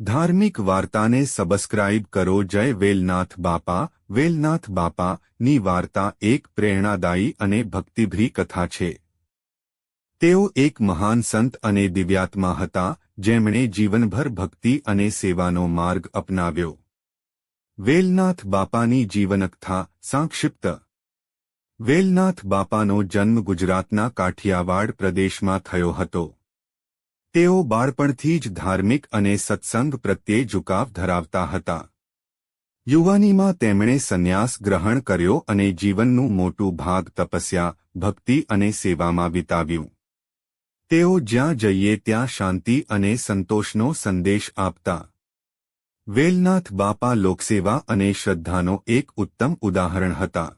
ધાર્મિક વાર્તાને સબસ્ક્રાઇબ કરો। જય વેલનાથ બાપા। વેલનાથ બાપાની વાર્તા એક પ્રેરણાદાયી અને ભક્તિભરી કથા છે। તેઓ એક મહાન સંત અને દિવ્યાત્મા હતા, જેમણે જીવનભર ભક્તિ અને સેવાનો માર્ગ અપનાવ્યો। વેલનાથ બાપાની જીવનકથા સંક્ષિપ્ત। વેલનાથ બાપાનો જન્મ ગુજરાતના કાઠિયાવાડ પ્રદેશમાં થયો હતો। તેઓ બાળપણથી જ ધાર્મિક અને સત્સંગ પ્રત્યે ઝુકાવ ધરાવતા હતા। યુવાનીમાં તેમણે સંન્યાસ ગ્રહણ કર્યો અને જીવનનું મોટું ભાગ તપસ્યા, ભક્તિ અને સેવામાં વિતાવ્યું। તેઓ જ્યાં જઈએ ત્યાં શાંતિ અને સંતોષનો સંદેશ આપતા। વેલનાથ બાપા લોકસેવા અને શ્રદ્ધાનો એક ઉત્તમ ઉદાહરણ હતા।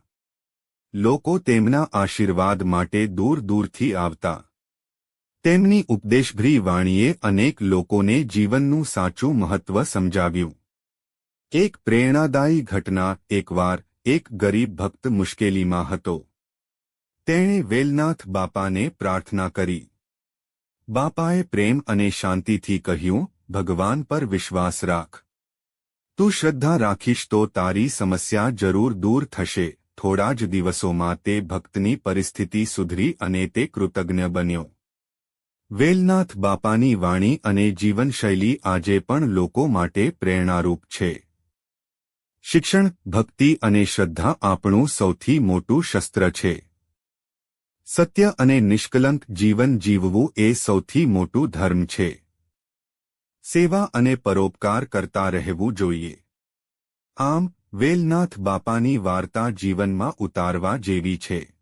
લોકો તેમના આશીર્વાદ માટે દૂર દૂરથી આવતા। તેમની ઉપદેશભરી વાણીએ અનેક લોકોને જીવનનું સાચું મહત્વ સમજાવ્યું। એક પ્રેરણાદાયી ઘટના। એકવાર એક ગરીબ ભક્ત મુશ્કેલીમાં હતો। તેણે વેલનાથ બાપાને પ્રાર્થના કરી। બાપાએ પ્રેમ અને શાંતિથી કહ્યું, ભગવાન પર વિશ્વાસ રાખ। તું શ્રદ્ધા રાખીશ તો તારી સમસ્યા જરૂર દૂર થશે। થોડા જ દિવસોમાં તે ભક્તની પરિસ્થિતિ સુધરી અને તે કૃતજ્ઞ બન્યો। વેલનાથ બાપાની વાણી અને જીવનશૈલી આજે પણ લોકો માટે પ્રેરણારૂપ છે। શિક્ષણ, ભક્તિ અને શ્રદ્ધા આપણું સૌથી મોટું શસ્ત્ર છે। સત્ય અને નિષ્કલંક જીવન જીવવું એ સૌથી મોટું ધર્મ છે। સેવા અને પરોપકાર કરતા રહેવું જોઈએ। આમ, વેલનાથ બાપાની વાર્તા જીવનમાં ઉતારવા જેવી છે।